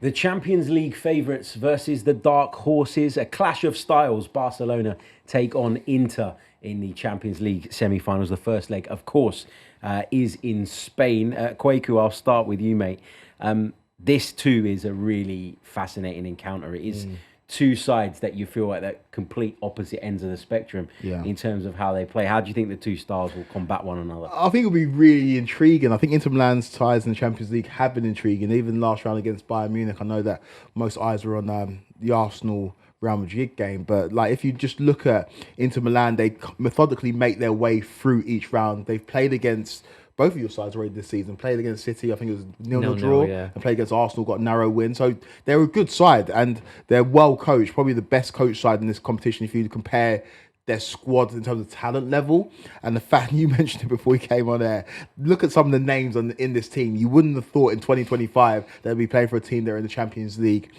The Champions League favourites versus the dark horses. A clash of styles. Barcelona take on Inter in the Champions League semi-finals. The first leg, of course, is in Spain. Kweku, I'll start with you, mate. This too is a really fascinating encounter. It is two sides that you feel like that complete opposite ends of the spectrum in terms of how they play. How do you think the two styles will combat one another? I think it'll be really intriguing. I think Inter Milan's ties in the Champions League have been intriguing. Even last round against Bayern Munich, I know that most eyes were on the Arsenal Real Madrid game, but like if you just look at Inter Milan, they methodically make their way through each round. They've played against both of your sides already this season. Played against City, I think it was 0-0 draw, and played against Arsenal, got a narrow win. So they're a good side and they're well coached, probably the best coached side in this competition if you compare their squad in terms of talent level. And the fact you mentioned it before we came on air, look at some of the names in this team. You wouldn't have thought in 2025 they'd be playing for a team that are in the Champions League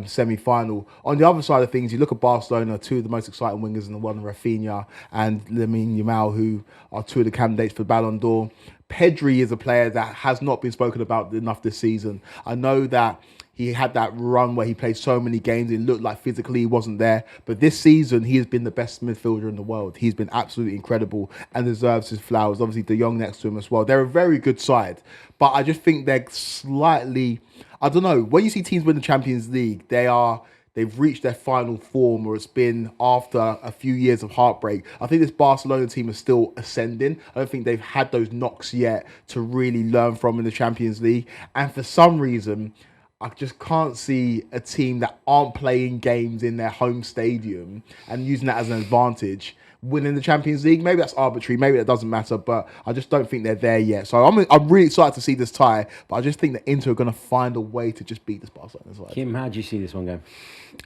semi-final. On the other side of things, you look at Barcelona, two of the most exciting wingers in the world, Rafinha and Lamine Yamal, who are two of the candidates for Ballon d'Or. Pedri is a player that has not been spoken about enough this season. I know that he had that run where he played so many games. It looked like physically he wasn't there. But this season, he has been the best midfielder in the world. He's been absolutely incredible and deserves his flowers. Obviously, De Jong next to him as well. They're a very good side. But I just think they're slightly... I don't know. When you see teams win the Champions League, they've reached their final form, or it's been after a few years of heartbreak. I think this Barcelona team is still ascending. I don't think they've had those knocks yet to really learn from in the Champions League. And for some reason, I just can't see a team that aren't playing games in their home stadium and using that as an advantage winning the Champions League. Maybe that's arbitrary, maybe that doesn't matter, but I just don't think they're there yet. So I'm really excited to see this tie, but I just think that Inter are going to find a way to just beat this Barcelona side. Kim, how do you see this one going?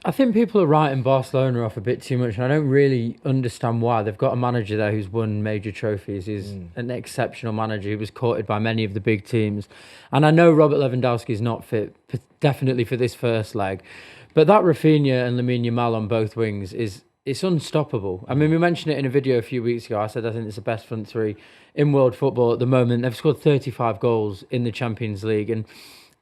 I think people are writing Barcelona off a bit too much, and I don't really understand why. They've got a manager there who's won major trophies. He's an exceptional manager. He was courted by many of the big teams. And I know Robert Lewandowski is not fit, definitely for this first leg. But that Rafinha and Lamine Yamal on both wings it's unstoppable. I mean, we mentioned it in a video a few weeks ago. I said I think it's the best front three in world football at the moment. They've scored 35 goals in the Champions League, and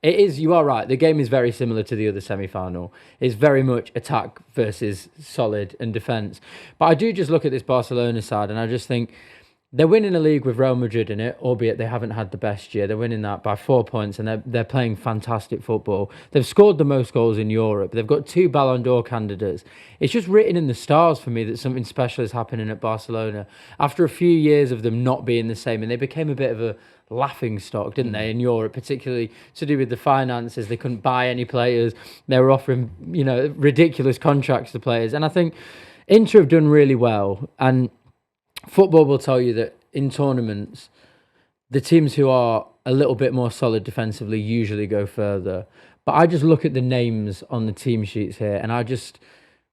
it is, you are right, the game is very similar to the other semi-final. It's very much attack versus solid and defence. But I do just look at this Barcelona side and I just think they're winning a league with Real Madrid in it, albeit they haven't had the best year. They're winning that by 4 points and they're playing fantastic football. They've scored the most goals in Europe. They've got 2 Ballon d'Or candidates. It's just written in the stars for me that something special is happening at Barcelona. After a few years of them not being the same, and they became a bit of a laughing stock, didn't they, in Europe, particularly to do with the finances. They couldn't buy any players. They were offering, ridiculous contracts to players. And I think Inter have done really well. And football will tell you that in tournaments, the teams who are a little bit more solid defensively usually go further. But I just look at the names on the team sheets here, and I just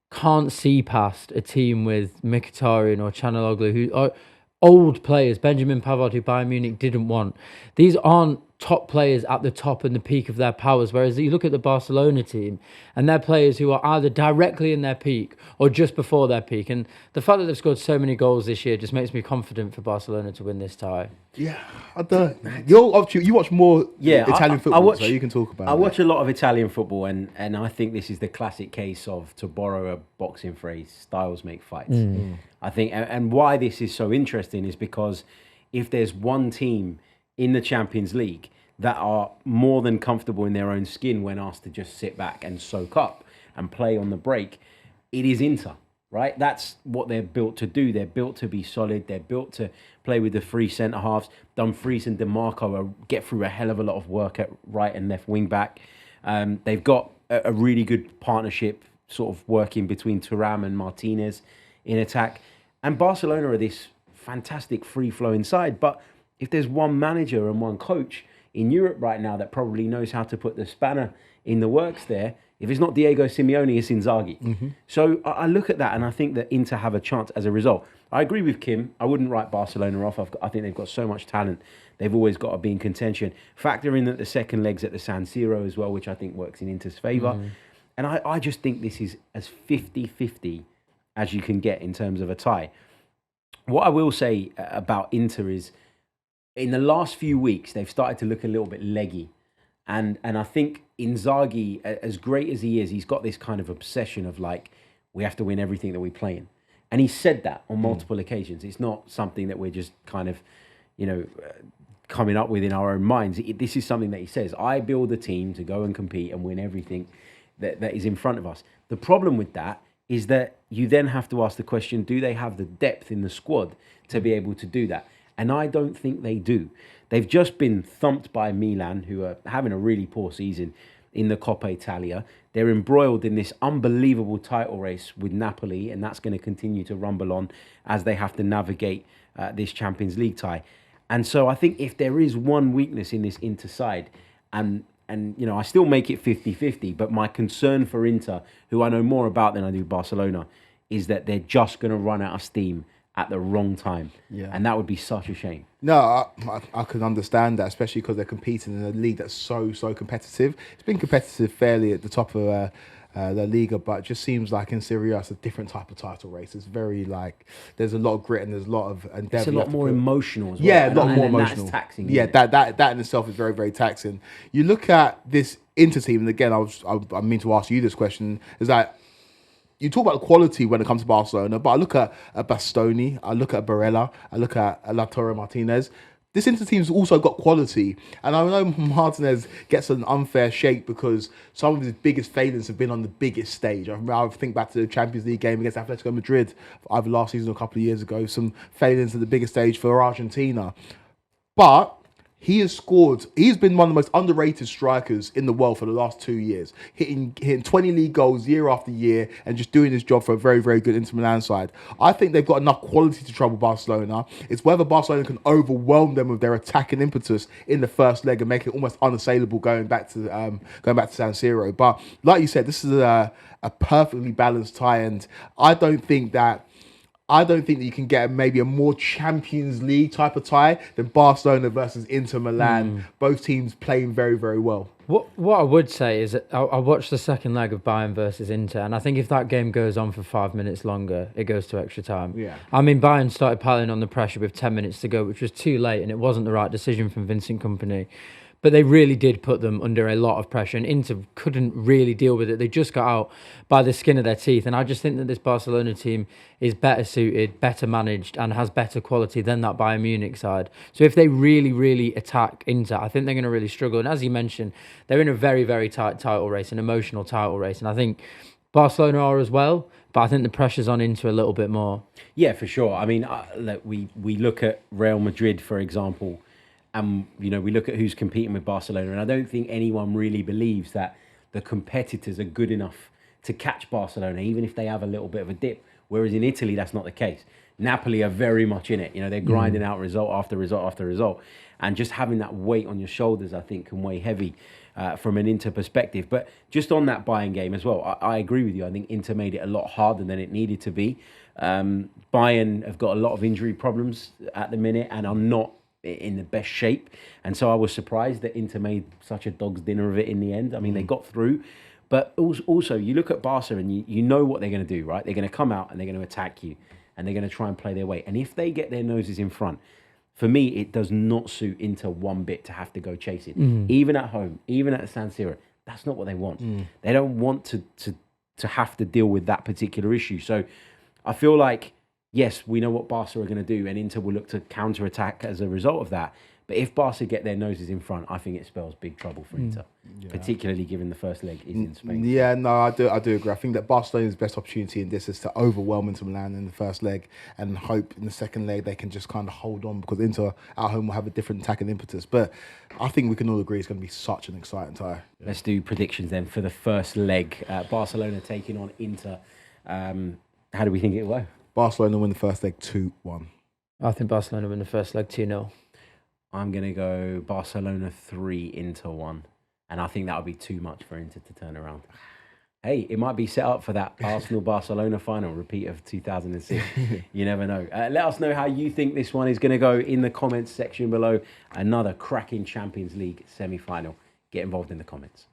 can't see past a team with Mkhitaryan or Çalhanoğlu, who are old players. Benjamin Pavard, who Bayern Munich didn't want. These aren't top players at the top and the peak of their powers, whereas you look at the Barcelona team and they're players who are either directly in their peak or just before their peak. And the fact that they've scored so many goals this year just makes me confident for Barcelona to win this tie. Yeah, I don't know. You watch more Italian football, so you can talk about it. I watch a lot of Italian football, and I think this is the classic case of, to borrow a boxing phrase, styles make fights. I think, and why this is so interesting is because if there's one team in the Champions League that are more than comfortable in their own skin when asked to just sit back and soak up and play on the break, it is Inter, right? That's what they're built to do. They're built to be solid. They're built to play with the 3 centre-halves. Dumfries and DiMarco get through a hell of a lot of work at right and left wing-back. They've got a really good partnership sort of working between Thuram and Martinez in attack. And Barcelona are this fantastic free-flowing side, but if there's one manager and one coach in Europe right now that probably knows how to put the spanner in the works there, if it's not Diego Simeone, it's Inzaghi. So I look at that and I think that Inter have a chance as a result. I agree with Kim. I wouldn't write Barcelona off. I think they've got so much talent. They've always got to be in contention. Factor in that the second leg's at the San Siro as well, which I think works in Inter's favour. And I just think this is as 50-50 as you can get in terms of a tie. What I will say about Inter is, in the last few weeks, they've started to look a little bit leggy. And I think Inzaghi, as great as he is, he's got this kind of obsession of like, we have to win everything that we play in. And he said that on multiple occasions. It's not something that we're just kind of, coming up with in our own minds. This is something that he says. I build a team to go and compete and win everything that is in front of us. The problem with that is that you then have to ask the question, do they have the depth in the squad to be able to do that? And I don't think they do. They've just been thumped by Milan, who are having a really poor season in the Coppa Italia. They're embroiled in this unbelievable title race with Napoli, and that's going to continue to rumble on as they have to navigate this Champions League tie. And so I think if there is one weakness in this Inter side, and I still make it 50-50, but my concern for Inter, who I know more about than I do Barcelona, is that they're just going to run out of steam at the wrong time. Yeah. And that would be such a shame. No, I can understand that, especially because they're competing in a league that's so competitive. It's been competitive fairly at the top of La Liga, but it just seems like in Serie A it's a different type of title race. It's very there's a lot of grit and there's a lot of endeavour. It's a lot more emotional as well. Yeah, a lot more emotional. That's taxing. Yeah, that in itself is very, very taxing. You look at this Inter team, and again, I mean to ask you this question, is that you talk about quality when it comes to Barcelona, but I look at Bastoni, I look at Barella, I look at Lautaro Martinez. This Inter team's also got quality. And I know Martinez gets an unfair shake because some of his biggest failings have been on the biggest stage. I think back to the Champions League game against Atletico Madrid, either last season or a couple of years ago, some failings at the biggest stage for Argentina. But he's been one of the most underrated strikers in the world for the last 2 years, hitting 20 league goals year after year and just doing his job for a very, very good Inter Milan side. I think they've got enough quality to trouble Barcelona. It's whether Barcelona can overwhelm them with their attacking impetus in the first leg and make it almost unassailable going back to San Siro. But like you said, this is a perfectly balanced tie, and I don't think that you can get maybe a more Champions League type of tie than Barcelona versus Inter Milan. Both teams playing very, very well. What I would say is that I watched the second leg of Bayern versus Inter, and I think if that game goes on for 5 minutes longer, it goes to extra time. Yeah. I mean, Bayern started piling on the pressure with 10 minutes to go, which was too late, and it wasn't the right decision from Vincent Kompany. But they really did put them under a lot of pressure, and Inter couldn't really deal with it. They just got out by the skin of their teeth. And I just think that this Barcelona team is better suited, better managed, and has better quality than that Bayern Munich side. So if they really, really attack Inter, I think they're going to really struggle. And as you mentioned, they're in a very, very tight title race, an emotional title race. And I think Barcelona are as well, but I think the pressure's on Inter a little bit more. Yeah, for sure. I mean, we look at Real Madrid, for example, and we look at who's competing with Barcelona, and I don't think anyone really believes that the competitors are good enough to catch Barcelona, even if they have a little bit of a dip. Whereas in Italy, that's not the case. Napoli are very much in it. They're grinding out result after result after result, and just having that weight on your shoulders, I think, can weigh heavy from an Inter perspective. But just on that Bayern game as well, I agree with you. I think Inter made it a lot harder than it needed to be. Bayern have got a lot of injury problems at the minute and are not in the best shape, and so I was surprised that Inter made such a dog's dinner of it in the end. I mean, they got through, but also you look at Barca and you know what they're going to do, right? They're going to come out and they're going to attack you, and they're going to try and play their way. And if they get their noses in front, for me, it does not suit Inter one bit to have to go chasing, even at home, even at San Siro. That's not what they want. They don't want to have to deal with that particular issue. So I feel like, yes, we know what Barca are going to do, and Inter will look to counter-attack as a result of that. But if Barca get their noses in front, I think it spells big trouble for Inter, particularly given the first leg is in Spain. Yeah, no, I do agree. I think that Barcelona's best opportunity in this is to overwhelm Inter Milan in the first leg and hope in the second leg they can just kind of hold on, because Inter at home will have a different attacking impetus. But I think we can all agree it's going to be such an exciting tie. Let's do predictions then for the first leg. Barcelona taking on Inter. How do we think it will go? Barcelona win the first leg 2-1. I think Barcelona win the first leg 2-0. I'm going to go Barcelona 3, Inter 1. And I think that would be too much for Inter to turn around. Hey, it might be set up for that Arsenal-Barcelona final, repeat of 2006. You never know. Let us know how you think this one is going to go in the comments section below. Another cracking Champions League semi-final. Get involved in the comments.